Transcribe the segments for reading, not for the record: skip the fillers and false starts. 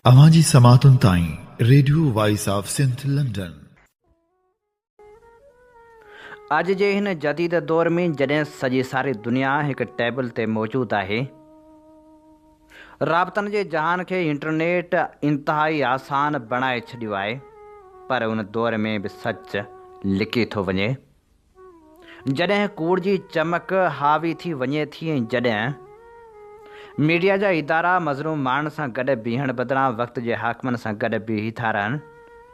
अवांजी समातुन ताईं radio voice of Sindh London. अॼु जे हिन जदीद दौर में जॾहिं सॼी सारी दुनिया हिकु टेबल ते मौजूदु आहे, राबतनि जे जहान खे इंटरनेट इंतिहाई आसान बणाए छॾियो आहे, पर उन दौर में बि सच लिकी थो वञे। जॾहिं कूड़ जी चमक हावी थी वञे थी ऐं जॾहिं मीडिया जा इदारा मज़लूम माण्हुनि सां गॾु बीहण बदिरां वक़्त जे हाकमनि सां गॾु बीही था रहनि,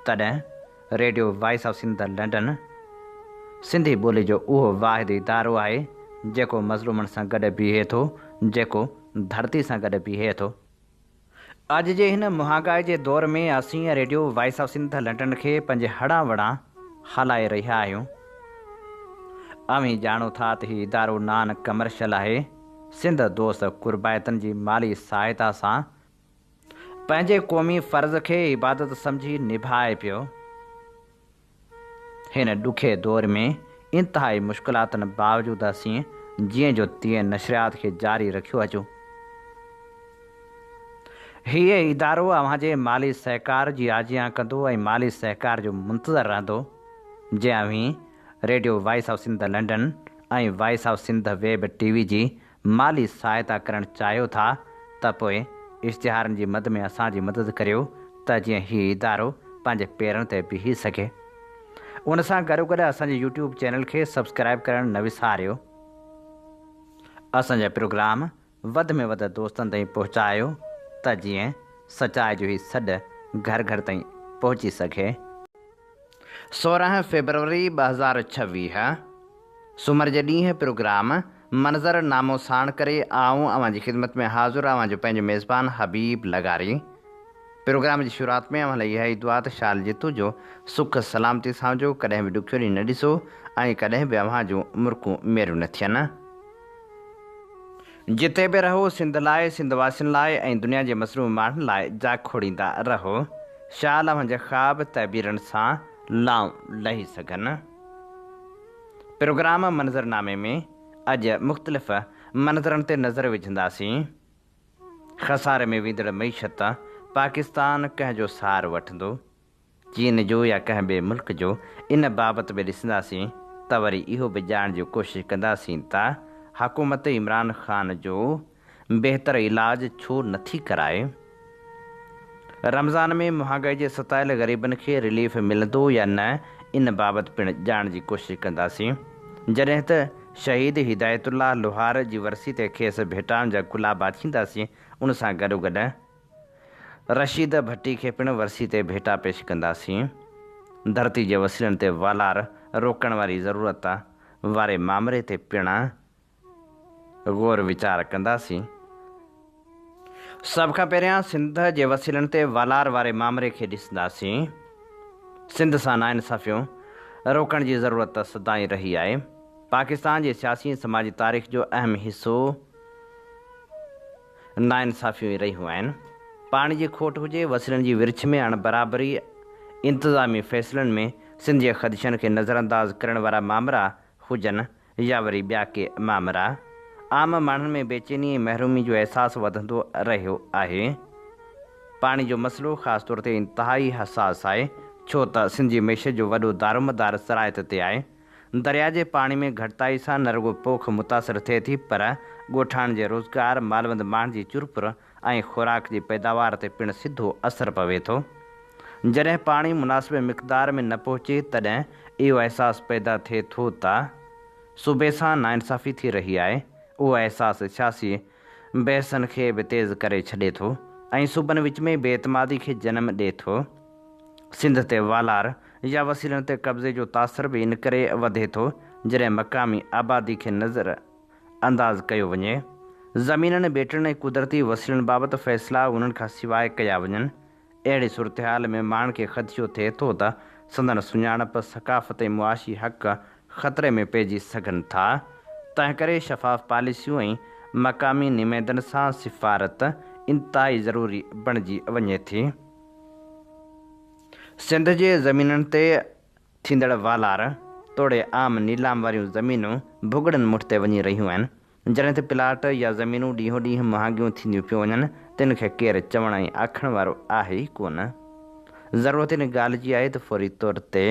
तॾहिं radio voice of Sindh London Sindhi ॿोली जो उहो वाहिद इदारो आहे जेको मज़लूमनि सां गॾु बीहे थो, जेको धरती सां गॾु बीहे थो। अॼु जे हिन महांगाई जे दौर में असीं radio voice of Sindh London खे पंहिंजे हड़ा वड़ा हलाए रहिया आहियूं। अवीं ॼाणो था त हीउ इदारो नान कमर्शियल आहे। सिंध दोस्त कुर्बायतनि जी माली सहायता सां पंहिंजे क़ौमी फ़र्ज़ खे इबादत सम्झी निभाए पियो। हिन ॾुखे दौर में इंतिहाई मुश्किलातुनि बावजूदि असीं जीअं जो तीअं नशरियात खे जारी रखियो अचूं। हीअ इदारो अव्हांजे माली सहकार जी आजियां कंदो ऐं माली सहकार जो मुंतज़र रहंदो। जंहिं अवीं radio voice of Sindh London ऐं voice of Sindh web TV जी माली सहायता करणु चाहियो था त पोइ इश्तिहारनि जी मद में असांजी मदद करियो त जीअं हीउ इदारो पंहिंजे पेरनि ते बीही सघे। उन सां गॾोगॾु असांजे यूट्यूब चैनल खे सब्सक्राइब करणु न विसारियो। असांजा प्रोग्राम वधि में वधि दोस्तनि ताईं पहुचायो त जीअं सचाई जो हीउ सॾु घर घर ताईं पहुची सघे। 16 फरवरी 2026 सूमर जे ॾींहुं प्रोग्राम मंज़र नामो साण करे आऊं अव्हांजी ख़िदमत में हाज़ुर अव्हांजो पंहिंजो मेज़बान हबीब लगारी। प्रोग्राम जी शुरूआत में अव्हां लाइ इहा ई दुआ त शाल जितू जो सुख सलामती सां जो कॾहिं बि ॾुखियो ॾींहुं न ॾिसो ऐं कॾहिं बि अव्हां जूं मुर्कूं मेरियूं न थियनि। जिते बि रहो सिंध लाइ, सिंध वासियुनि लाइ ऐं दुनिया जे मसरूम माण्हुनि लाइ जाग खोड़ींदा रहो। शाल अव्हांजा ख़्वाब तहबीरनि सां लाऊं लही सघनि। प्रोग्राम मंज़रनामे में अॼु मुख़्तलिफ़ मंज़रनि ते नज़र विझंदासीं। ख़सारे में वेंदड़ मईशत पाकिस्तान कंहिंजो सार वठंदो, चीन जो या कंहिं ॿिए मुल्क जो, इन बाबति बि ॾिसंदासीं त वरी इहो बि ॼाणण जी कोशिशि कंदासीं त हुकूमत इमरान ख़ान जो बहितर इलाज छो नथी कराए। रमज़ान में महांगाई जे सतायल ग़रीबनि खे रिलीफ मिलंदो या न, इन बाबति पिणु ॼाणण जी कोशिशि कंदासीं। जॾहिं त शहीद हिदायतुल्लाह लोहार जी वरसी ते खेसि भेटाइण जा गुलाबा थींदासीं, उन सां गॾोगॾु रशीद भट्टी खे पिणु वरसी ते भेटा पेश कंदासीं। धरती जे वसीलनि ते वालार रोकण वारी ज़रूरत वारे मामले ते पिणु ग़ौर वीचार कंदासीं। सभ खां पहिरियां सिंध जे वसीलनि ते वालार वारे मामले खे ॾिसंदासीं। सिंध सां नाइंसाफ़ियूं रोकण जी ज़रूरत सदाईं रही आहे। पाकिस्तान जे सियासी समाजी तारीख़ जो अहम हिसो नाइंसाफ़ियूं ई रहियूं आहिनि। पाणी जी खोट हुजे, वसीलनि जी विर्छ में अणबराबरी, इंतिज़ामी फ़ैसिलनि में सिंध जे ख़दशनि खे नज़रअंदाज़ करण वारा मामला हुजनि या वरी ॿिया के मामला, आम माण्हुनि में बेचैनी ऐं महरूमी जो अहसासु वधंदो रहियो आहे। पाणी जो मसइलो ख़ासि तौर ते इंतिहाई हसास आहे, छो त सिंध जी मैशत जो वॾो दारोमदार सराइत ते आहे। दरिया जे पाणी में घटिताई सां न रुॻो पोख मुतासिर थिए थी, पर ॻोठाण जे रोज़गार, मालवंद माण्हुनि जी चुरपुर ऐं ख़ुराक जी पैदावार ते पिणु सिधो असरु पवे थो। जॾहिं पाणी मुनासिब मिक़दार में न पहुचे तॾहिं इहो अहसासु पैदा थिए थो त सूबे सां नाइंसाफ़ी थी रही आहे। उहो अहसासु सियासी बहसनि खे बि तेज़ करे छॾे थो ऐं सूबनि विच में बेइतमादी खे जनमु ॾिए थो। सिंध ते वालार या वसीलनि ते कब्ज़े जो तासिर बि इन करे वधे थो जॾहिं मक़ामी आबादी खे नज़र अंदाज़ कयो वञे। ज़मीननि, ॿेटनि ऐं कुदरती वसीलनि बाबति फ़ैसिला उन्हनि खां सवाइ कया वञनि। अहिड़ी सूरतहाल में माण्हुनि खे ख़दशो थिए थो त संदनि सुञाणप, सक़ाफ़त ऐं मुआशी हक़ ख़तरे में पइजी सघनि था। तंहिं करे शफ़ाफ़ पॉलिसियूं ऐं मक़ामी निमेदनि सां सिफ़ारत इंतिहाई ज़रूरी बणिजी वञे थी। सिंध जे ज़मीननि ते थींदड़ वालार तोड़े आम नीलाम वारियूं ज़मीनूं भुॻड़नि मुठि ते वञी रहियूं आहिनि। जॾहिं त प्लाट या ज़मीनूं ॾींहों ॾींहुं महांगियूं थींदियूं पियूं वञनि तिन खे केरु चवण ऐं आखण वारो आहे ई कोन। ज़रूरत इन ॻाल्हि जी आहे त फौरी तौर ते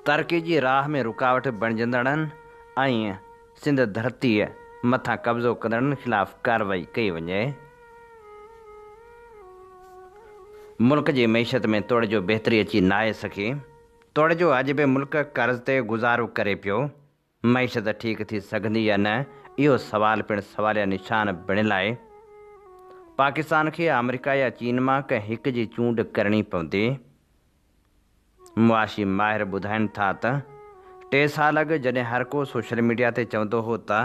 तरक़ी जी राह में रुकावट बणिजंदड़नि ऐं सिंध धरतीअ मथां कब्ज़ो कंदड़नि ख़िलाफ़ कार्रवाई कई वञे। मुल्क जी मईशत में तोड़ जो बहितरी अची न आहे सघी। तोड़ जो अॼु बि मुल्क कर्ज़ ते गुज़ारो करे पियो। मईशत ठीकु थी सघंदी या न इहो सवाल पिणु सवालिया निशान बणियलु आहे। पाकिस्तान खे अमेरिका या चीन मां कंहिं हिक जी चूंड करणी पवंदी। मुआशी माहिर ॿुधाइनि था त 3 साल अॻु जॾहिं हर को सोशल मीडिया ते चवंदो हो त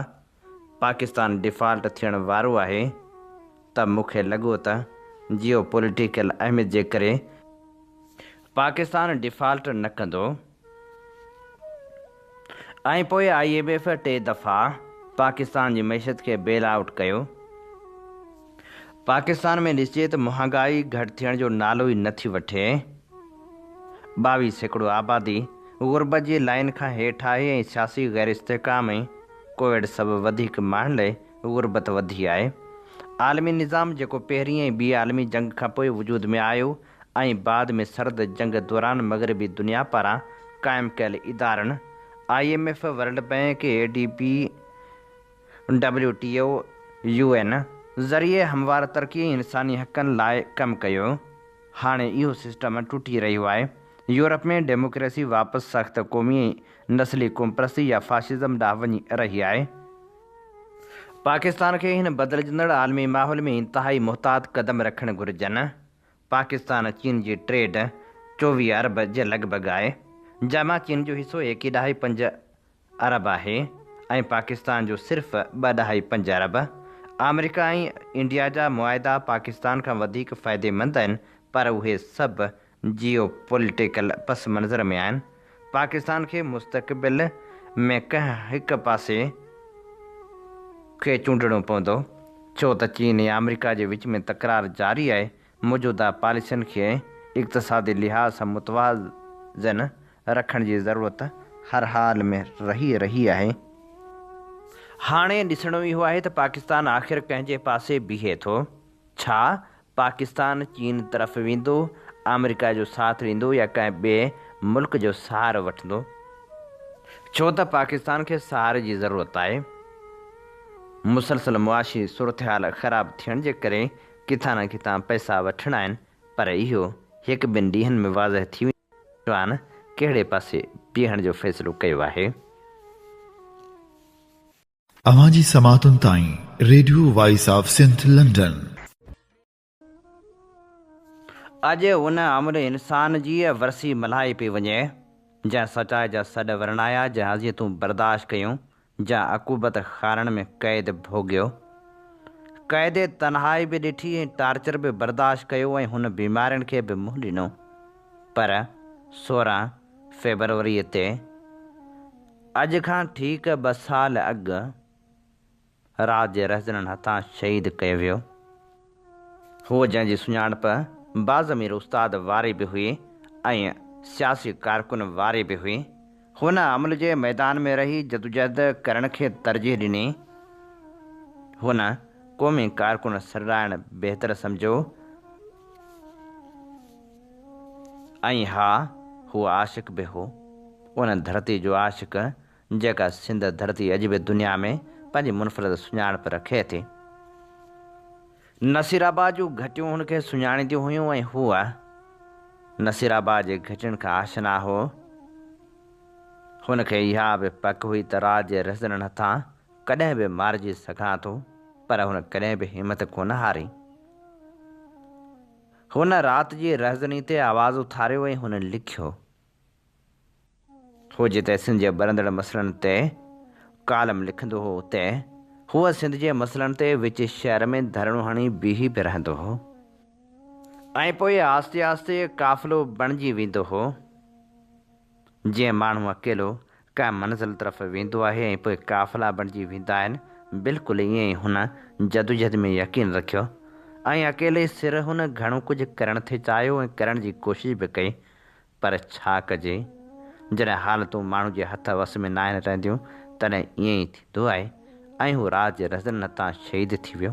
पाकिस्तान डिफॉल्ट थियण वारो आहे त मूंखे लॻो त जियो पॉलिटिकल अहमियत जे करे पाकिस्तान डिफॉल्ट न कंदो। ऐं पोइ IMF 3 दफ़ा पाकिस्तान जी मईशत खे बेल आउट कयो। पाकिस्तान में ॾिसिजे त महांगाई घटि थियण जो नालो ई नथी वठे। 22% आबादी गुरबत जी लाइन खां हेठि आहे ऐं सियासी गैर इस्तेहकाम ऐं कोविड सबबि वधीक माण्हुनि लाइ गुरबत वधी आहे। आलमी निज़ाम जेको पहिरीं ऐं ॿी आलमी जंग खां पोइ वजूद में आयो ऐं बाद में सर्द जंग दौरान मग़रबी दुनिया पारां क़ाइमु कयल इदारनि IMF, world bank, ADB, WTO, UN ज़रिए हमवार तरक़ी ऐं इंसानी हक़नि लाइ कमु कयो। हाणे इहो सिस्टम टुटी रहियो आहे। यूरोप में डेमोक्रेसी वापसि सख़्त क़ौमी ऐं नस्ली कोमप्रस्ती या फाशिज़म ॾांहुं वञी रही आहे। पाकिस्तान खे हिन बदिलजंदड़ आलमी माहौल में इंतिहाई मुहतात क़दम रखणु घुरिजनि। पाकिस्तान चीन जी ट्रेड 24 अरब जे लॻभॻि आहे, जंहिंमां चीन जो हिसो 1.5 अरब आहे ऐं पाकिस्तान जो सिर्फ़ु 2.5 अरब। अमेरिका ऐं इंडिया जा मुआहिदा पाकिस्तान खां वधीक फ़ाइदेमंद आहिनि, पर उहे सभु जियो पॉलिटिकल पस मंज़र में आहिनि। पाकिस्तान खे मुस्तक़बिल में कंहिं हिक पासे खे चूंडणो पवंदो, छो त चीन ऐं अमेरिका जे विच में तकरार जारी आहे। मौजूदा पॉलिसियुनि खे इक़्तिसादी लिहाज़ सां मुतवाज़न रखण जी ज़रूरत हर हाल में रही आहे। हाणे ॾिसणो इहो आहे त पाकिस्तान आख़िर कंहिंजे पासे बीहे थो। छा पाकिस्तान चीन तरफ़ वेंदो, अमेरिका जो साथ ॾींदो या कंहिं ॿिए मुल्क जो सहारो वठंदो? छो त पाकिस्तान खे सहारे जी ज़रूरत आहे। मुसलसल मुआशी सूरतहाल ख़राबु थियण जे करे किथां न किथां पैसा वठणा आहिनि, पर इहो 1-2 ॾींहंनि में वाज़ह थी वेंदो आहे कहिड़े पासे बीहण जो फ़ैसिलो कयो आहे। अवां जी समातुनि ताईं radio voice of Sindh London. अॼु उन अमर इंसान जी वरसी मल्हाई पई वञे जंहिं सचाई जा सॾ वरणाया, जंहिं अज़ियतूं बर्दाश्त कयूं, जंहिं अक़ूबत खारन में क़ैद भोॻियो, क़ैद तन्हाई बि ॾिठी ऐं टार्चर बि बर्दाश्त कयो ऐं हुन बीमारियुनि खे बि मुंहुं ॾिनो। पर 16 फेबरवरी ते अॼु खां ठीकु 2 साल अॻु रात जे रहज़ननि हथां शहीद कयो वियो। हूअ जंहिंजी सुञाणप बाज़मीर उस्ताद वारी बि हुई ऐं सियासी कारकुन वारी बि हुई। हुन अमल जे मैदान में रही जदोजहद करण खे तरजीह ॾिनी। हुन क़ौमी कारकुन सॾाइण बहितर सम्झो ऐं हा, हू आशिक़ बि हो, उन धरती जो आशिक़ जेका सिंध धरती अॼु बि दुनिया में पंहिंजी मुनफ़रद सुञाणप रखे थी। नसीराबाद जूं घटियूं हुनखे सुञाणींदियूं हुयूं ऐं हूअ नसीराबाद जे घटियुनि खां आशना हो। हुनखे इहा बि पक हुई त रात जे रहज़ननि हथां कॾहिं बि मारिजी सघां थो, पर हुन कॾहिं बि हिमत कोन हारी। हुन राति जी रहज़नी ते आवाज़ उथारियो ऐं हुन लिखियो। हू जिते सिंध जे बरंदड़ मसइलनि ते कालम लिखंदो हो, उते हूअ सिंध जे मसइलनि ते विच शहर में धरणो हणी बीही बि रहंदो हो ऐं पोइ आस्ते आस्ते काफ़िलो बणिजी वेंदो हो। जीअं माण्हू अकेलो कंहिं मंज़िल तरफ़ वेंदो आहे ऐं पोइ काफ़िला बणिजी वेंदा आहिनि, बिल्कुलु ईअं ई हुन जदोजहद में यकीन रखियो ऐं अकेले सिर हुन घणो कुझु करण थे चाहियो ऐं करण जी कोशिशि बि कई। पर छा कजे, जॾहिं हालतूं माण्हू जे हथ वस में न रहंदियूं तॾहिं ईअं ई थींदो आहे। ऐं हू रात जे रज़न तां शहीद थी वियो।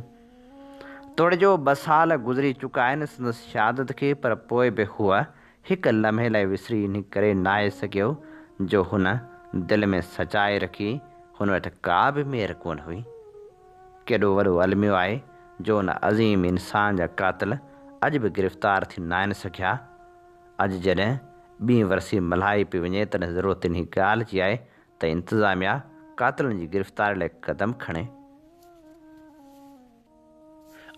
तोड़े जो 2 साल गुज़री चुका आहिनि संदसि शहादत खे, पर पोइ बि हूअ हिकु लम्हे लाइ विसरी इन करे न आहे सघियो जो हुन दिलि में सचाई रखी हुन वटि का बि मेर कोन हुई। केॾो वॾो अलमियो आहे जो हुन अज़ीम इंसान जा कातिल अॼु बि गिरफ़्तार थी न आहिनि सघिया। अॼु जॾहिं ॿीं वरसी मल्हाई पई वञे तॾहिं ज़रूरत इन ॻाल्हि जी आहे त इंतिज़ामिया कातिलनि जी गिरफ़्तारी लाइ क़दम खणे।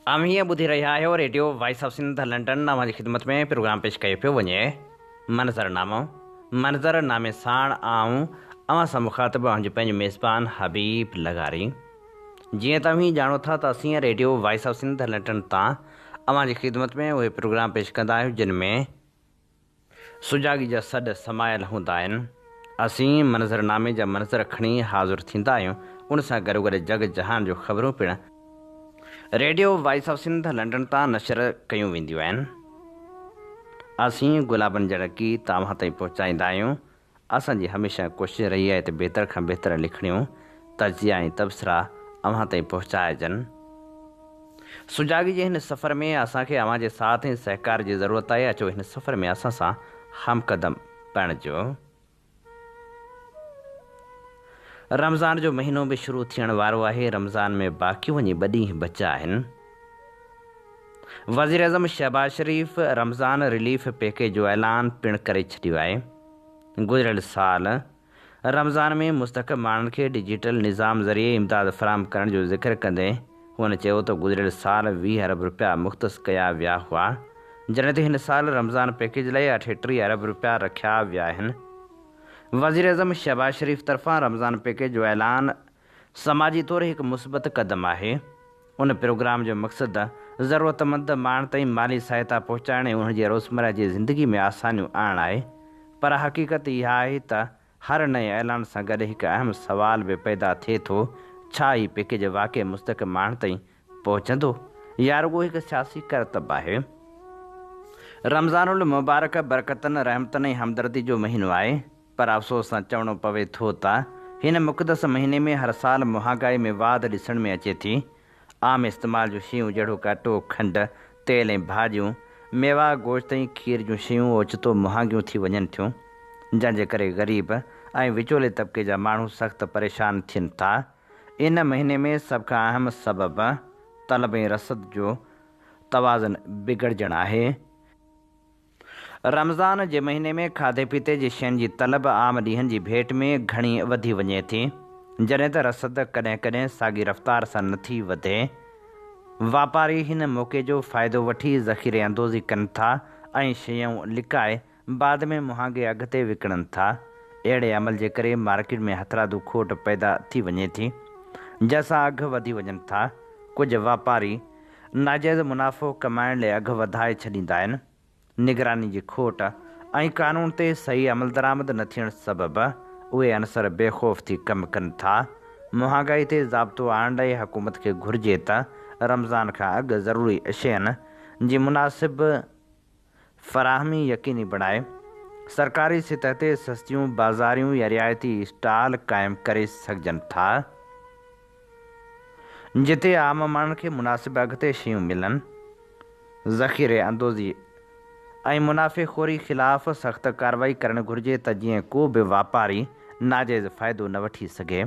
आम हीअं ॿुधी रहिया आहियो radio voice of Sindh London. अव्हांजी ख़िदमत में प्रोग्राम पेश कयो पियो वञे मंज़रनामो। मंज़रनामे साण आऊं अव्हां सां मुख़ातिबु आहियां पंहिंजो मेज़बान हबीब लगारी। जीअं तव्हीं ॼाणो था त असीं radio voice of Sindh London तां अव्हांजी ख़िदमत में उहे प्रोग्राम पेश कंदा आहियूं जिन में सुजाॻी जा सॾ समायल हूंदा आहिनि। असीं मंज़रनामे जा मंज़र खणी हाज़िर थींदा आहियूं। उन सां गॾोगॾु जग जहान जो ख़बरूं पिणु radio voice of Sindh London तां नशर कयूं वेंदियूं आहिनि। असीं गुलाबनि जा गीत तव्हां ताईं पहुचाईंदा आहियूं। असांजी हमेशह कोशिशि रही आहे त बहितर खां बहितर लिखणियूं तजिया ऐं तबसरा अव्हां ताईं पहुचाइजनि। सुजाॻी जे हिन सफ़र में असांखे अव्हां जे साथ ऐं सहकार जी ज़रूरत आहे। अचो हिन सफ़र में असां सां हमक़दम बणिजो। रमज़ान जो महीनो बि शुरू थियण वारो आहे। रमज़ान में बाक़ी वञी 2 ॾींहं बचा आहिनि। वज़ीर आज़म शहबाज शरीफ़ रमज़ान रिलीफ पैकेज जो ऐलान पिणु करे छॾियो आहे। गुज़िरियल साल रमज़ान में मुस्तक़ब माण्हुनि खे डिजिटल निज़ाम ज़रिए इमदाद फ़राहम करण जो ज़िक्र कंदे हुन चयो त गुज़िरियल साल 20 अरब रुपया मुख़्तस कया विया हुआ, जॾहिं त हिन साल रमज़ान पैकेज लाइ 38 अरब रुपया रखिया विया आहिनि। वज़ीर आज़म शहबाज शरीफ़ तरफ़ां रमज़ान पैकेज जो ऐलान समाजी तौरु हिकु मुस्बत क़दम आहे। उन प्रोग्राम जो मक़सदु ज़रूरतमंद माण्हुनि ताईं माली सहायता पहुचाइण ऐं उन्हनि जी रोज़मर्रा जी ज़िंदगी में आसानियूं आणणु आहे। पर हक़ीक़त इहा आहे त हर नए ऐलान सां गॾु हिकु अहम सुवाल बि पैदा थिए थो, छा ही पैकेज वाक़ई मुस्तक़ माण्हुनि ताईं पहुचंदो या रुॻो हिकु सियासी करतब आहे। रमज़ानुल मुबारक बरकतनि रहमतनि ऐं हमदर्दी जो महीनो आहे, पर अफ़सोस सां चवणो पवे थो त हिन मुक़दस महीने में हर साल महांगाई में वाध ॾिसण में अचे थी। आम इस्तेमाल जूं शयूं जहिड़ो कि अटो, खंडु, तेल ऐं भाॼियूं, मेवा, गोश्त ऐं खीर जूं शयूं ओचितो महांगियूं थी वञनि थियूं, जंहिंजे करे ग़रीब ऐं विचोले तबिके जा माण्हू सख़्तु परेशान थियनि था। इन महीने में सभ खां अहम सबबु तलब ऐं रसद जो तवाज़ुन बिगड़जणु आहे। रमज़ान जे महीने में खाधे पीते जी शयुनि जी तलब आम ॾींहंनि जी भेट में घणी वधी वञे थी, जॾहिं त रसद कॾहिं कॾहिं साॻी रफ़्तार सां नथी वधे। वापारी हिन मौक़े जो फ़ाइदो वठी ज़ख़ीरे अंदोज़ी कनि था ऐं शयूं लिकाए बाद में महांगे अघ ते विकिणनि था। अहिड़े अमल जे करे मार्केट में हथरादू खोट पैदा थी वञे थी, जंहिंसां अघ वधी वञनि था। कुझु वापारी नाजाइज़ मुनाफ़ो कमाइण लाइ अघ वधाए छॾींदा आहिनि। निगरानी जी खोट ऐं क़ानून ते सही अमल दरामद न थियण सबबु उहे अनसर बेख़ौफ़ थी कमु कनि था। महांगाई ते ज़ाब्तो आणण लाइ हुकूमत खे घुरिजे त रमज़ान खां अॻु ज़रूरी शयुनि जी मुनासिब फ़राहमी यकीनी बणाए। सरकारी सतह ते सस्तियूं बाज़ारियूं या रिआयती स्टॉल क़ाइमु करे सघिजनि था, जिते आम माण्हुनि खे मुनासिब अघ ते शयूं मिलनि। ज़ख़ीरे अंदोज़ी ऐं मुनाफ़ेख़ोरी ख़िलाफ़ सख़्तु कार्रवाई करणु घुरिजे त जीअं को बि वापारी नाजाइज़ फ़ाइदो न वठी सघे।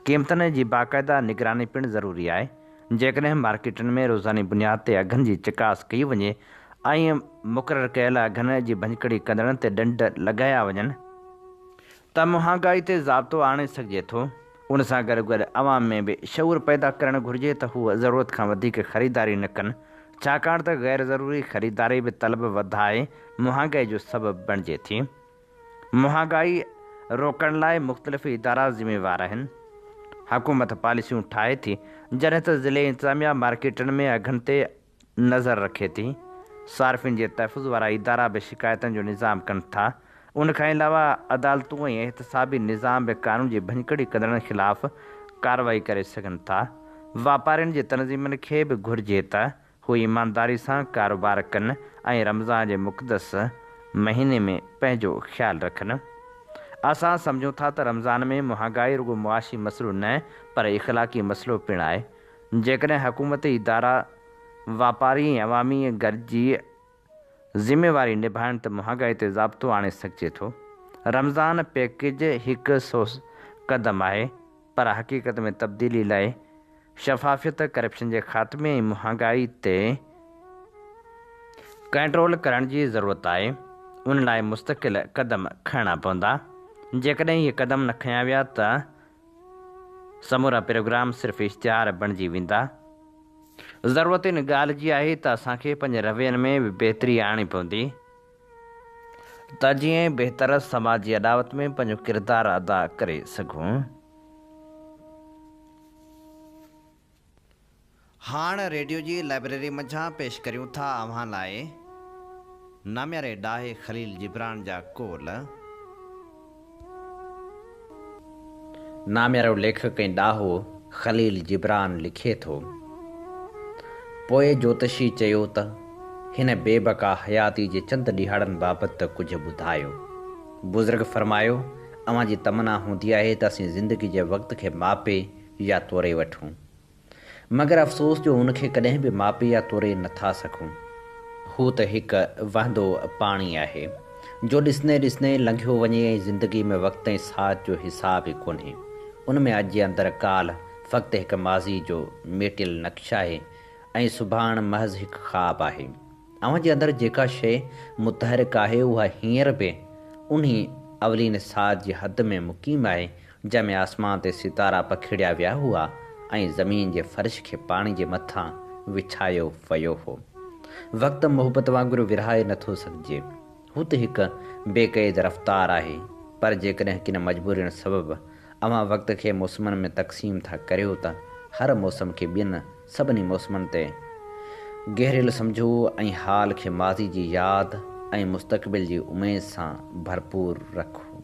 क़ीमतनि जी बाक़ाइदा निगरानी पिणु ज़रूरी आहे। जेकॾहिं मार्केटनि में रोज़ानी बुनियाद ते अघनि जी चिकास कई वञे ऐं मुक़ररु कयल अघनि जी भञकड़ी कंदड़नि ते ॾंड लॻाया वञनि त महांगाई ते ज़ाब्तो आणे सघिजे थो। उन सां गॾु गॾु अवाम में बि शऊर पैदा करणु घुरिजे त हूअ ज़रूरत खां वधीक ख़रीदारी न कनि, छाकाणि त ग़ैर ज़रूरी ख़रीदारी बि तलब वधाए महांगाई जो सबबु बणिजे थी। महांगाई रोकण लाइ मुख़्तलिफ़ इदारा ज़िम्मेवार आहिनि। हुकूमत पॉलिसियूं ठाहे थी, जॾहिं त ज़िले इंतिज़ामिया मार्केटनि में अघनि ते नज़र रखे थी। सार्फ़िन जे तहफ़ुज़ वारा इदारा बि शिकायतुनि जो निज़ाम कनि था। उन खां अलावा अदालतूं ऐं एहतसाबी निज़ाम बि क़ानून जी भञकड़ी कंदड़नि ख़िलाफ़ कार्रवाई करे सघनि था। वापारियुनि जे तनज़ीमनि खे बि घुरिजे त हू ईमानदारी सां कारोबार कनि ऐं रमज़ान जे मुक़दस महीने में पंहिंजो ख़्यालु रखनि। असां सम्झूं था त रमज़ान में महांगाई रुगो मुआशी मसइलो न पर इख़लाक़ी मसइलो पिणु आहे। जेकॾहिं हुकूमती इदारा वापारी ऐं अवामी घर जी ज़िम्मेवारी निभाइण त महांगाई ते ज़ाब्तो आणे सघिजे थो। रमज़ान पैकेज हिकु क़दम आहे पर हक़ीक़त में तब्दीली लाइ शफ़ाफ़ियत, करप्शन जे ख़ात्मे ऐं महांगाई ते कंट्रोल करण जी ज़रूरत आहे। उन लाइ मुस्तक़िल क़दम खणणा पवंदा। जेकॾहिं इहे क़दम न खयां विया त समूरा प्रोग्राम सिर्फ़ु इश्तिहार बणिजी वेंदा। ज़रूरत इन ॻाल्हि जी आहे त असांखे पंहिंजे रवैयनि में बि बहितरी आणणी पवंदी त जीअं बहितर समाजी अदावत में पंहिंजो किरदारु अदा करे सघूं। हाणे रेडियो जी लाइब्रेरी मंझां पेश करियूं था अव्हां लाइ नाम्यारे डाहे ख़लील जिब्रान जा कोल। नाम्यारो लेखक ऐं ॾाहो ख़लील जिब्रान लिखे थो। पोइ ज्योतिषी चयो त हिन बेबका हयाती जे चंद ॾिहाड़नि बाबति कुझु ॿुधायो। बुज़ुर्ग फरमायो, अव्हां जी तमना हूंदी आहे त असीं ज़िंदगी जे वक़्त खे मापे या तोरे वठूं, मगर अफ़सोस जो उनखे कॾहिं बि मापे या तोरे नथा सघूं। हू त हिकु वहंदो पाणी आहे जो ॾिसंदे ॾिसंदे लंघियो वञे ऐं ज़िंदगी में वक़्त ऐं साथ जो हिसाब ई कोन्हे। उन में अॼु जे अंदरि काल फ़क़्ति हिकु माज़ी जो मेटियल नक्शा आहे ऐं सुभाणे महज़ हिकु ख़्वाबु आहे। अव्हां जे अंदरि जेका शइ मुतहरिक आहे उहा हींअर बि उन अवलीन साथ जी हद में मुक़ीम आहे जंहिंमें आसमान ते सितारा पखिड़िया विया हुआ ऐं ज़मीन जे फ़र्श खे पाणी जे मथां विछायो वियो हो। वक़्तु मुहबत वांगुरु विरहाए नथो सघिजे। हू त हिकु बेक़ैद रफ़्तार आहे, पर जेकॾहिं किन मजबूरियुनि सबबि अव्हां वक़्त खे मौसमनि में तक़सीम था करियो त हर मौसम खे ॿियनि सभिनी मौसमनि ते गहरियल सम्झो ऐं हाल खे माज़ी जी यादि ऐं मुस्तक़बिल जी उमेद सां भरपूर रखो।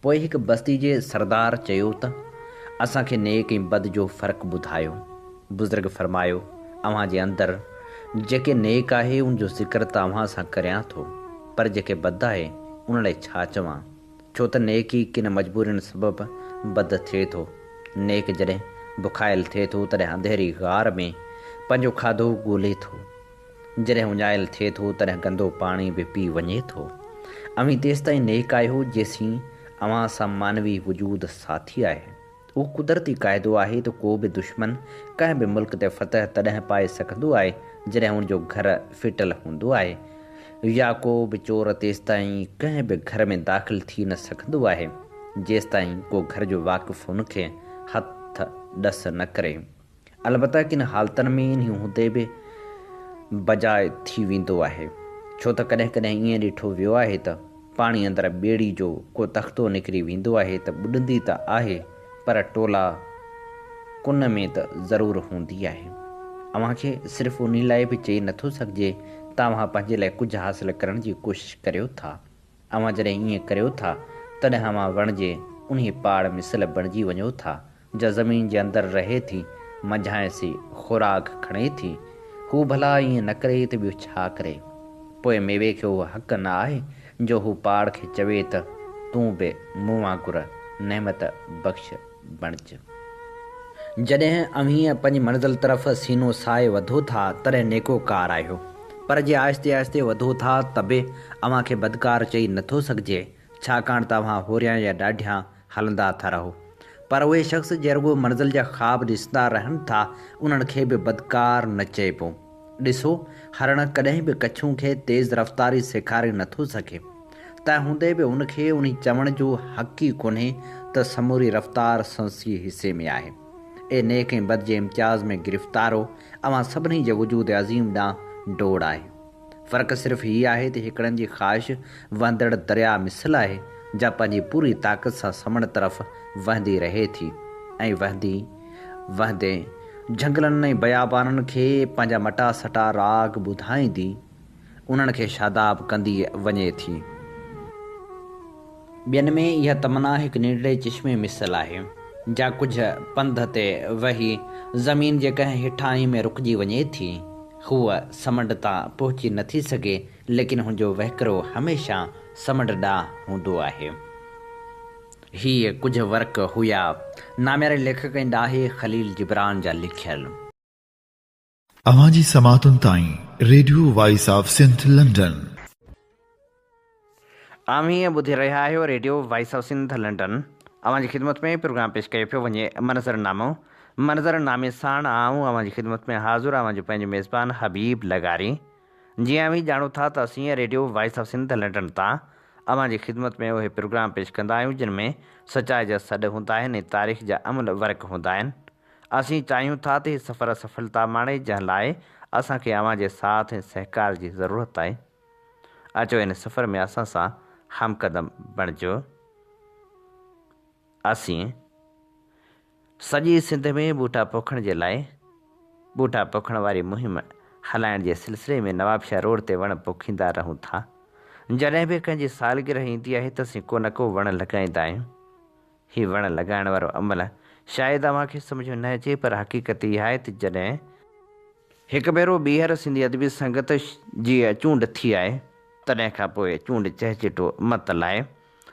पोइ हिकु बस्ती जे सरदार चयो त असांखे नेक ऐं बद जो फ़र्क़ु ॿुधायो। बुज़ुर्ग फरमायो, अव्हां जे अंदरि जेके नेक आहे उनजो ज़िक्र त अव्हां सां करियां थो, पर जेके बद आहे उन लाइ छा चवां, छो त नेक ई किन मजबूरियुनि सबबि बद थिए थो। नेक जॾहिं बुखायल थिए थो तॾहिं अंधेरी गार में पंहिंजो खाधो ॻोल्हे थो, जॾहिं उञायल थिए थो तॾहिं गंदो पाणी बि पी वञे थो। अव्हीं तेसि ताईं नेक आहियो जेसीं अव्हां सां मानवी वजूद साथी आहे। उहो कुदरती क़ाइदो आहे त को बि दुश्मन कंहिं बि मुल्क ते फतह तॾहिं पाए सघंदो आहे जॾहिं हुनजो घर फिटल हूंदो आहे, या को बि चोर तेसि ताईं कंहिं बि घर में दाख़िल थी न सघंदो आहे जेसि ताईं को घर जो वाक़िफ़ु हुनखे हथ ॾस न करे। अलबत्ता किन हालतुनि में इन हूंदे बि बजाए थी वेंदो आहे, छो त कॾहिं कॾहिं ईअं ॾिठो वियो आहे त पाणी अंदरि ॿेड़ी जो को तख़्तो निकिरी वेंदो आहे त ॿुॾंदी त आहे पर टोला कुन में त ज़रूरु हूंदी आहे। अव्हांखे सिर्फ़ु उन लाइ बि चई नथो सघिजे त अव्हां पंहिंजे लाइ कुझु हासिलु करण जी कोशिशि करियो था। अव्हां जॾहिं ईअं करियो था तॾहिं अव्हां वण जे उन पाड़ मिसल बणिजी वञो था जो ज़मीन जे अंदरि रहे थी, मंझांइसी ख़ुराक खणे थी। हू भला ईअं न करे त ॿियो छा करे। पोइ मेवे खे उहो हक़ न आहे जो हू पाड़ खे चवे त तूं बि मूं वांगुरु नेमत बख़्श बणिज। जॾहिं अव्हीं पंहिंजी मंज़िल तरफ़ सीनो साए वधो था तॾहिं नेकोकार आहियो, पर जे आहिस्ते आहिस्ते वधो था त बि अव्हां खे बदकार चई नथो सघिजे, छाकाणि त अव्हां होरियां या ॾाढियां हलंदा था रहो। पर उहे शख़्स जे रुॻो मंज़िल जा ख़्वाब ॾिसंदा रहनि था उन्हनि खे बि बदकार न चइबो। ॾिसो, हरण कॾहिं बि कछुनि खे तेज़ रफ़्तारी सेखारे नथो सघे, तंहिं हूंदे बि उनखे उन चवण जो हक़ ई कोन्हे त समूरी रफ़्तार संसी हिसे में आहे। ए नेक ऐं बद जे इम्तियाज़ में गिरफ़्तारो अव्हां सभिनी जे वजूद अज़ीम ॾांहुं डोड़ आहे। फ़र्क़ु सिर्फ़ु हीअ आहे त हिकिड़नि जी ख़्वाहिश वहंदड़ दरिया मिसल आहे जा पंहिंजी पूरी ताक़त सां समण तरफ़ वहंदी रहे थी ऐं वहंदे झंगलनि ऐं बयाबाननि खे पंहिंजा मटा सटा राग ॿुधाईंदी उन्हनि खे शादाब कंदी वञे थी। ॿियनि में इहा तमना हिकु निंडे चश्मे मिसल आहे जा कुझु पंध ते वही ज़मीन जे कंहिं हेठाणी में रुकिजी वञे थी। हूअ समंड तां पहुची नथी सघे, लेकिन हुनजो वहिकिरो हमेशह समंड ॾांहुं हूंदो आहे। हीअ कुझु वर्क हुया नाम्यारे लेखक ऐं ॾाहे ख़लील जिब्रान जा लिखियल। अवां जी समातुनि ताईं radio voice of Sindh London. आम हीअं ॿुधी रहिया आहियो radio voice of Sindh London. अवां जी ख़िदमत में प्रोग्राम पेश कयो पियो वञे मंज़रनामे साण आऊं अवां जी ख़िदमत में हाज़ुर अवां जो पंहिंजो मेज़बान हबीब लगारी। जीअं बि ॼाणो था त असीं radio voice of Sindh London तां अवां जी ख़िदमत में उहे प्रोग्राम पेश कंदा आहियूं जिन में सचाई जा सॾ हूंदा आहिनि ऐं तारीख़ जा अमल वर्क हूंदा आहिनि। असीं चाहियूं था त हीउ सफ़र सफलता माणे, जंहिं लाइ असांखे अवां जे साथ ऐं सहकार जी ज़रूरत आहे। अचो हिन सफ़र में असां सां हमक़दम बणिजो। असीं सॼी सिंध में ॿूटा पोखण जे लाइ ॿूटा पोखण वारी मुहिम हलाइण जे सिलसिले में नवाबशाह रोड ते वण पोखींदा रहूं था। जॾहिं बि कंहिंजी सालगिरह ईंदी आहे त असीं को न को वण लॻाईंदा आहियूं। हीउ वण लॻाइण वारो अमल शायदि अव्हांखे सम्झ में न अचे, पर हक़ीक़त इहा आहे त जॾहिं हिकु भेरो ॿीहर सिंधी अदबी संगत जी चूंड थी आहे, तॾहिं खां पोइ चूंड चहचिटो मत लाइ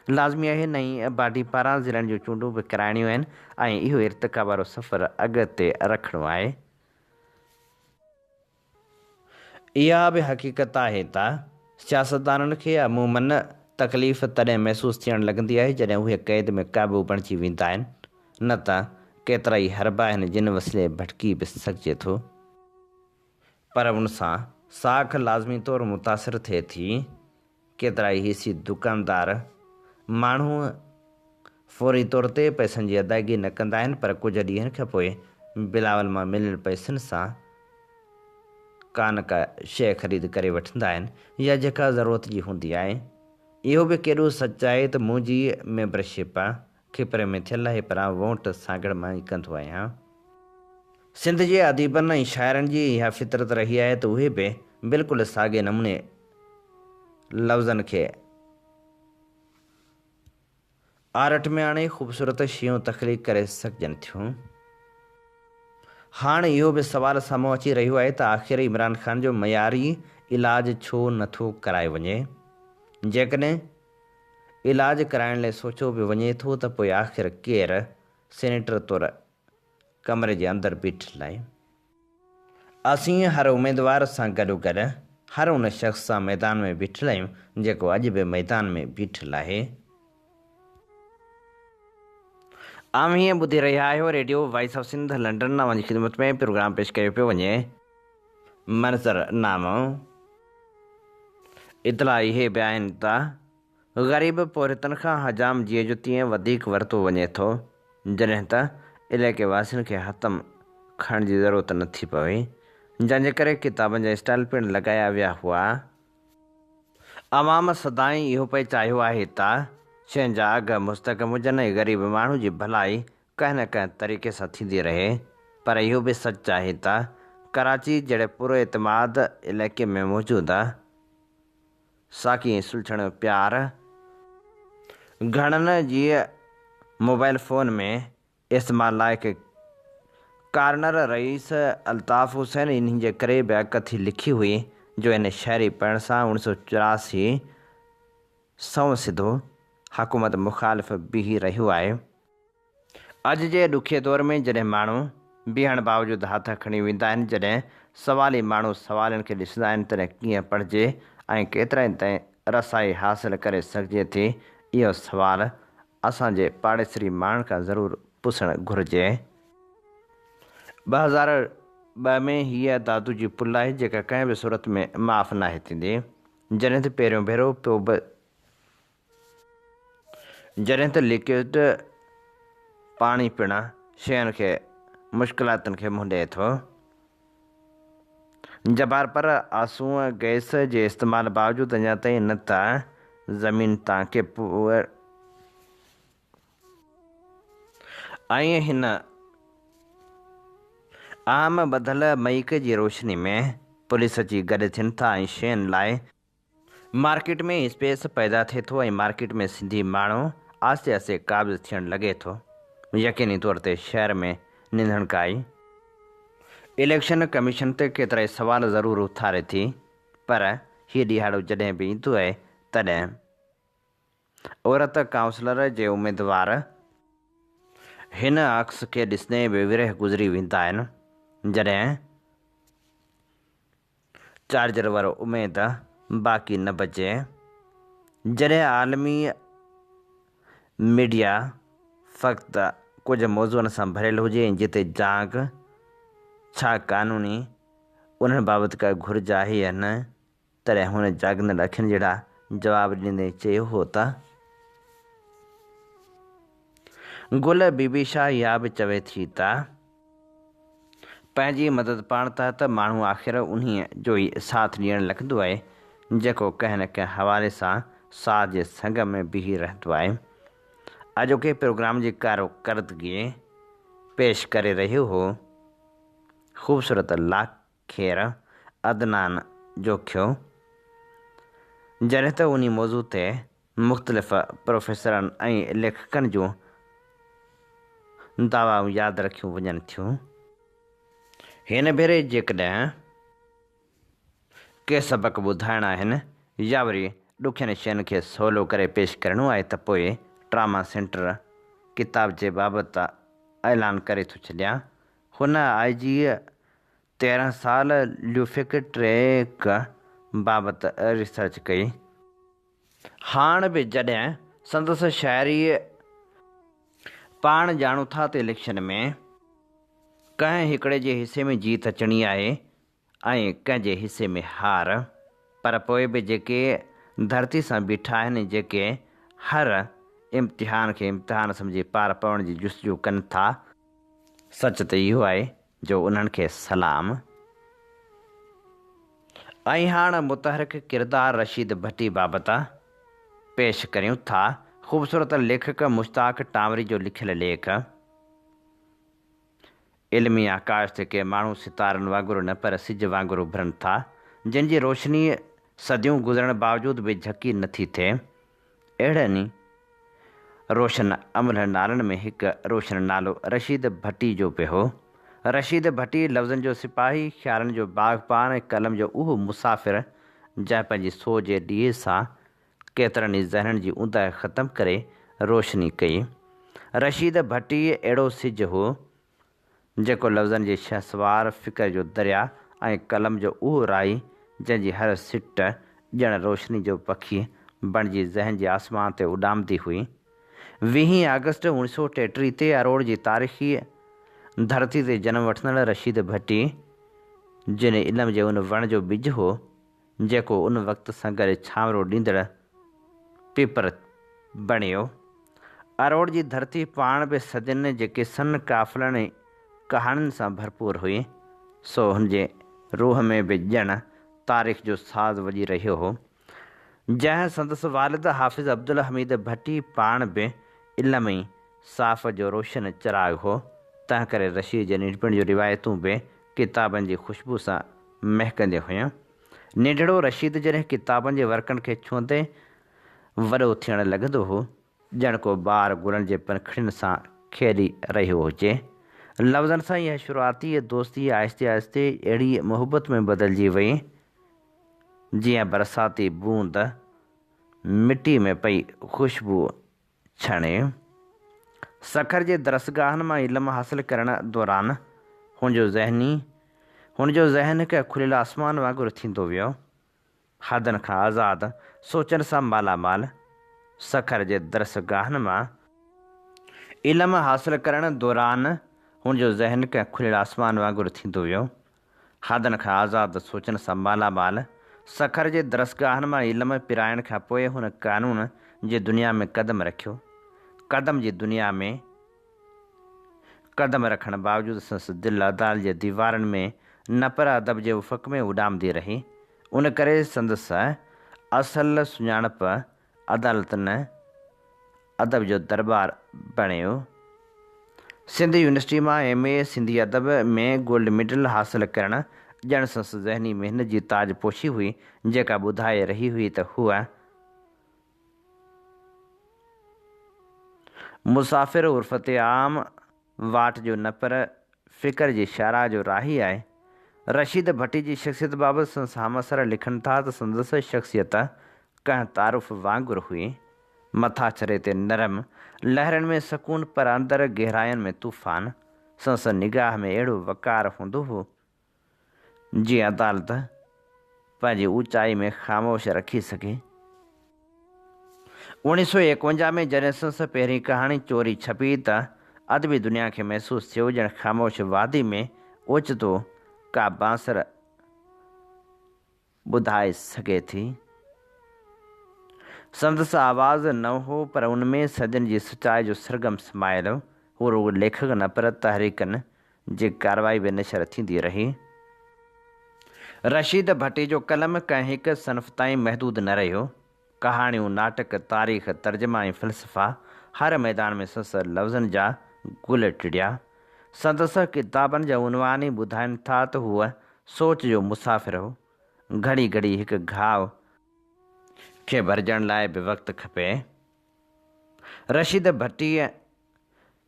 लाज़मी आहे नई बाडी पारां ज़िलनि जूं चूंडूं बि कराइणियूं आहिनि ऐं इहो इर्तिका वारो सफ़र अॻिते रखिणो आहे। इहा बि हक़ीक़त आहे त सियासतदाननि खे अमूमन तकलीफ़ तॾहिं महसूसु थियणु लॻंदी आहे जॾहिं उहे क़ैद में क़ाबू बणिजी वेंदा आहिनि, न त केतिरा ई हरबा आहिनि जिन वसीले भटकी बि सघिजे थो, पर उन सां साख लाज़मी तौरु मुतासिर थिए थी। केतिरा ई हिसी दुकानदार माण्हू फ़ौरी तौर ते पैसनि जी अदायगी न कंदा आहिनि, पर कुझु ॾींहंनि खां पोइ बिलावल मां मिलियल पैसनि सां का न का शइ ख़रीद करे वठंदा आहिनि या जेका ज़रूरत जी हूंदी आहे। इहो बि केॾो सच आहे त मुंहिंजी मेंबरशिप खिपरे में थियल आहे, पर वोट सागड़ मां ई कंदो आहियां। सिंध जे अदीबनि ऐं शाइरनि जी इहा फितरत रही आहे त उहे बि बिल्कुलु साॻे नमूने लफ़्ज़नि खे आर्ट में आणे ख़ूबसूरत शयूं तख़लीक़ करे सघजनि थियूं। हाणे इहो बि सुवालु साम्हूं अची रहियो आहे त आख़िर इमरान ख़ान जो मयारी इलाजु छो नथो कराए वञे। जेकॾहिं इलाजु कराइण लाइ सोचियो बि वञे थो त पोइ आख़िर केरु सेनेटर तौरु कमरे जे अंदरि बीठल आहे। असीं हर उमेदवार सां गॾोगॾु हर उन शख़्स सां मैदान में बीठल आहियूं जेको अॼु बि मैदान में बीठल आहे। आम हीअं ॿुधी रहिया आहियो radio voice of Sindh London. अवां जी ख़िदमत में प्रोग्राम पेश कयो पियो वञे मंज़रनामो। इतला इहे बि आहिनि त ग़रीब पौरितनि खां हजाम जीअ जो तीअं वधीक वरितो वञे थो, जॾहिं त इलाइक़े वासियुनि खे हथम खणण जी ज़रूरत नथी पवे, जंहिंजे करे किताबनि जा स्टॉल पिणु लॻाया विया हुआ। अवाम सदाईं इहो पिए चाहियो आहे त शयुनि जा अघ मुस्तक़म हुजनि ऐं ग़रीब माण्हू जी भलाई कंहिं न कंहिं तरीक़े सां थींदी रहे, पर इहो बि सच आहे त कराची जहिड़े पुरएतमाद इलाइक़े में मौजूदु साकी सुलझण जो प्यार घणनि जी मोबाइल फ़ोन में इस्तेमालु लाइक़ु कार्नर रईस अल्ताफ़ हुसैन इन्हनि जे करे बि कथी लिखी हुई जो इन शाइरी पढ़ण सां 1984 सौ सिधो हुकूमत मुखालिफ़ बीही रहियो आहे। अॼु जे ॾुखे दौर में जॾहिं माण्हू बीहण बावजूदि हथ खणी वेंदा आहिनि, जॾहिं सवाली माण्हू सवालनि खे ॾिसंदा आहिनि, तॾहिं कीअं पढ़िजे ऐं केतिरनि ताईं रसाई हासिलु करे सघिजे थी, इहो सुवालु असांजे पाड़ेसरी माण्हुनि खां ज़रूरु पुछणु घुरिजे। 2002 में हीअ दादू जी पुल आहे जेका कंहिं बि सूरत में माफ़ नाहे थींदी, जॾहिं त पहिरियों भेरो पियो बि जॾहिं त लिक्विड पाणी पिणु शयुनि खे मुश्किलातुनि खे मुंहुं ॾिए थो। जबार पर आसूं गैस जे इस्तेमालु बावजूदि अञा ताईं न त ज़मीन तां के ऐं हिन आम ॿधल मईक जी रोशनी में पुलिस अची गॾु थियनि था ऐं शयुनि लाइ मार्केट में स्पेस पैदा थिए थो ऐं मार्केट में सिंधी माण्हू आस्ते आस्ते क़ाबिज़ थियणु लॻे थो। यकीनी तौर ते शहर में निंधणकाई इलेक्शन कमीशन ते केतिरा ई सवाल ज़रूरु उथारे थी, पर हीउ ॾिहाड़ो जॾहिं बि ईंदो आहे तॾहिं औरत काउंसलर जे उम्मीदवार हिन अक्स खे ॾिसंदे बि विरह गुज़री वेंदा आहिनि जॾहिं चार्जर वारो उमेद बाक़ी न बचे। जॾहिं आलमी मीडिया फ़क़्ति कुझु मौज़ुअनि सां भरियलु हुजे जिते जांग छा क़ानूनी उन्हनि बाबति का घुर्ज आहे या न, तॾहिं हुन जाॻंदड़ अखियुनि जहिड़ा जवाब ॾींदे चयो हो त गुल बीबी शाह इहा बि चवे थी त पंहिंजी मदद पाण तहत माण्हू आख़िर उन्हीअ जो ई साथ ॾियणु लॻंदो आहे जेको कंहिं न कंहिं हवाले सां साथ जे संग में बीही रहंदो आहे। अॼोके प्रोग्राम जी कारकर्दगी पेश करे रहियो हो ख़ूबसूरत लाखेर अदनान जोखियो, जॾहिं त उन मौज़ू ते मुख़्तलिफ़ प्रोफेसरनि ऐं लेखकनि जूं दावाऊं यादि रखियूं वञनि थियूं। हिन भेरे जेकॾहिं के सबक़ ॿुधाइणा आहिनि या वरी ॾुखियनि शयुनि खे सवलो करे पेश करिणो आहे त पोइ ट्रामा सेंटर किताब जे बाबति ऐलान करे थो छॾियां। हुन IG 13 साल ल्यूफिक ट्रैक बाबति रिसर्च कई। हाणे बि जॾहिं संदसि शाइरी पाण ॼाणूं था त इलेक्शन में कंहिं हिकिड़े जे हिसे में जीत अचणी आहे ऐं कंहिंजे हिसे में हार, पर पोइ बि जेके धरती सां बीठा आहिनि जेके हर इम्तिहान खे इम्तिहान सम्झी पार पवण जी जुस्तजू कनि था, सच त इहो आहे जो उन्हनि खे सलाम। ऐं हाणे मुतहरिक किरदारु रशीद भट्टी बाबति पेश करियूं था ख़ूबसूरत लेखक मुश्ताक टांवरी जो लिखियलु लेख। इल्मी आकाश ते के माण्हू सितारनि वांगुरु न पर सिज वांगुरु उभरनि था, जंहिंजी रोशनी सदियूं गुज़रण बावजूद बि झकी नथी थिए। अहिड़नि रोशन अमल नालनि में हिकु रोशन नालो रशीद भट्टी जो पियो हो। रशीद भट्टी लफ़्ज़नि जो सिपाही, ख़्यालनि जो बाग़बान ऐं कलम जो उहो मुसाफ़िर जंहिं पंहिंजी सोच जे ॾीए सां केतिरनि ई ज़हननि जी ऊंदहि ख़तमु करे रोशनी कई। रशीद भट्टी अहिड़ो सिज हो जेको लफ़्ज़नि जे शहसवार फ़िक्र जो दरिया ऐं कलम जो उहो राही जंहिंजी हर सिट ॼण रोशनी जो पखी बणिजी ज़हन जे आसमान ते उॾामंदी हुई। 20 अगस्त 1933 ते अरोड़ जी तारीख़ी धरती ते जनमु वठंदड़ रशीद भट्टी जिन इल्म जे उन वण जो बिज हो जेको उन वक़्त सां गॾु छांवरो ॾींदड़ पीपर बणियो। अरोड़ जी धरती पाण बि सदियुनि जे किसनि काफ़िलनि ऐं कहाणियुनि सां भरपूर हुई, सो हुनजे रूह में बि ॼण तारीख़ जो साज़ वॼी रहियो हो। जंहिं संदसि वालिद हाफ़िज़ अब्दुल हमीद भट्टी पाण बि इल्म ऐं साफ़ जो रोशन चिराग हो, तंहिं करे रशीद जे नंढपण जूं रिवायतूं बि किताबनि जी ख़ुशबू सां महकंदियूं हुयूं। नंढिड़ो रशीद जॾहिं किताबनि जे वर्कनि खे छुहंदे वॾो थियणु लॻंदो हो, ॼण को ॿार गुलनि जे पंखुड़ियुनि सां खेॾी रहियो हुजे। लफ़्ज़नि सां इहा शुरूआती दोस्ती आहिस्ते आहिस्ते अहिड़ी मुहबत में बदिलजी वई जीअं बरसाती बूंद मिटी में पई ख़ुशबू छणे। सखर जे दरसगाहनि मां इल्मु हासिलु करण दौरान हुनजो ज़हन हिकु खुलियल आसमान वांगुरु थींदो वियो, हदनि खां आज़ादु सोचनि सां मालामाल। सखर जे दरसगाहनि मां इल्मु हासिलु करण दौरान हुनजो ज़हन हिकु खुलियल आसमान वांगुरु थींदो वियो, हदनि खां आज़ादु सोचनि सां मालामाल। सखर जे दरसगाहनि मां इल्मु पिराइण खां पोइ हुन क़ानून जी दुनिया में क़दम रखियो। क़दम जी दुनिया में क़दम रखण बावजूदि संदसि दिलि अदालत जे दीवारनि में न पर अदब जे उफ़क़ में उॾामंदी रही। उन करे संदसि असल सुञाणप अदालत न अदब जो दरबार बणियो। सिंध यूनिवर्सिटी मां MA सिंधी अदब में गोल्ड मेडल हासिलु करणु ॼण संदसि ज़हनी महिनत जी ताजपोशी हुई, जेका ॿुधाए रही हुई त हूअ मुसाफ़िर उर्फ़त आम वाट जो न पर फ़िक्र जी शाहराह जो राही आहे। रशीद भट्टी जी शख़्सियत बाबति संदसि हमअसर लिखनि था त संदसि शख़्सियत कंहिं तारुफ़ वांगुरु हुई। मथा चरे ते नरम लहरनि में सकून पर अंदर गहराइनि में तूफ़ान। संस निगाह में अहिड़ो वकार हूंदो हो जीअं अदालत पंहिंजी ऊचाई में ख़ामोश रखी सघे। 1951 में जॾहिं संस पहिरीं कहाणी चोरी छपी त अदबी दुनिया खे महसूसु थियो ॼण ख़ामोश वादी में ओचितो का बांसर ॿुधाए सघे थी। संदसि आवाज़ न हो पर उनमें सॼनि जी सचाई जो सरगम समायल हो। हू रुॻो लेखक न पर तहरीकनि जी कार्रवाई बि नशर थींदी रही। रशीद भट्टी जो कलम कंहिं हिकु सनफ़ ताईं महदूद न रहियो। कहाणियूं, नाटक, तारीख़, तर्जुमा ऐं फ़िलसफ़ा हर मैदान में संदसि लफ़्ज़नि जा गुल टिड़िया। संदसि किताबनि जा उनवान ई ॿुधाइनि था त हूअ सोच जो मुसाफ़िर हो। घड़ी घड़ी हिकु घाव खे भरिजण लाइ बि वक़्तु खपे। रशीद भट्टीअ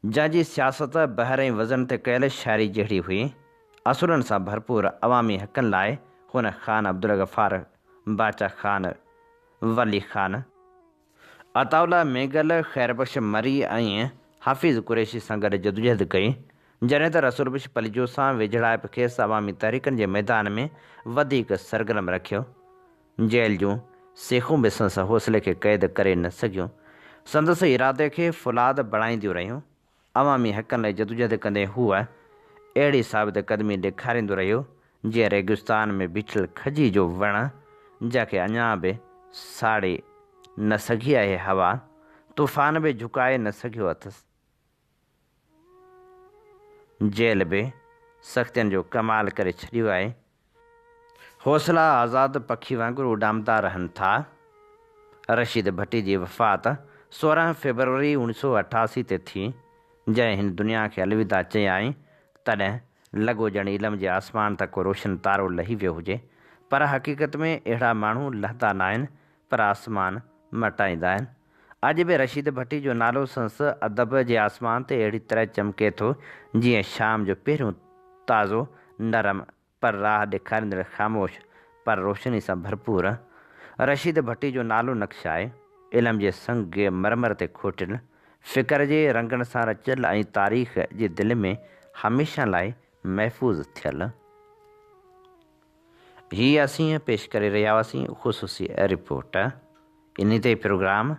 जंहिंजी सियासत बहर ऐं वज़न ते कयल शाइरी जहिड़ी हुई, असुलनि सां भरपूर अवामी हक़नि लाइ हुन ख़ान अब्दुल गफ़ार, बाचा ख़ान, वली ख़ान, अताउल्ला मेगल, ख़ैरबख्श मरी ऐं हाफ़िज़ कुरैशी सां गॾु जदोजहद कई। जॾहिं त रसूल बख्श पलिजो सां वेझड़ाइप खेसि अवामी तहरीकनि जे मैदान में वधीक सरगर्म रखियो। जेल जूं सेखूं बि संदसि हौसले खे क़ैद करे न सघियूं। संदसि इरादे खे फुलाद बणाईंदियूं रहियूं। अवामी हक़नि लाइ जदोजहद कंदे हूअ अहिड़ी साबित क़दमी ॾेखारींदो रहियो जीअं रेगिस्तान में बीठल खजी जो वण जंहिंखे अञा बि साड़े न सघी आहे हवा, तूफ़ान बि झुकाए न सघियो अथसि। जेल बि सख़्तियुनि जो कमाल करे छॾियो आहे। हौसला आज़ादु पखी वांगुरु उॾामंदा रहनि था। रशीद भट्टी जी वफ़ात 16 फ़रवरी 1988 ते थी। जंहिं हिन दुनिया खे अलविदा चयाईं तॾहिं लॻो ॼण इल्म जे आसमान तक को रोशन तारो लही वियो हुजे। पर हक़ीक़त में अहिड़ा माण्हू लहंदा न आहिनि पर आसमान मटाईंदा आहिनि। अॼु बि रशीद भट्टी जो नालो संदसि अदब जे आसमान ते अहिड़ी तरह चमके थो जीअं शाम जो पहिरियों ताज़ो, नरम पर राह ॾेखारींदड़ ख़ामोश पर रोशनी सां भरपूर। रशीद भट्टी जो नालो नक्शा आहे, इल्म जे संग मरमर ते खोटियल, फ़िक्र जे रंगनि सां रचियल ऐं तारीख़ जे दिलि में हमेशह लाइ महफ़ूज़ थियल। हीअ असीं पेश करे रहिया हुआसीं ख़ुसूसी रिपोर्ट। इन ते प्रोग्राम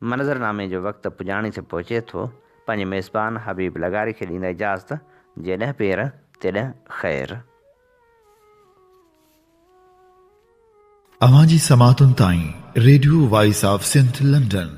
मंज़रनामे जो वक़्तु पुॼाणी ते पहुचे थो। पंहिंजे मेज़बान हबीब लगारी खे ॾींदा इजाज़त। जेॾहिं पेर तेॾहिं ख़ैरु। अवां जी समातुनि ताईं radio voice of Sindh London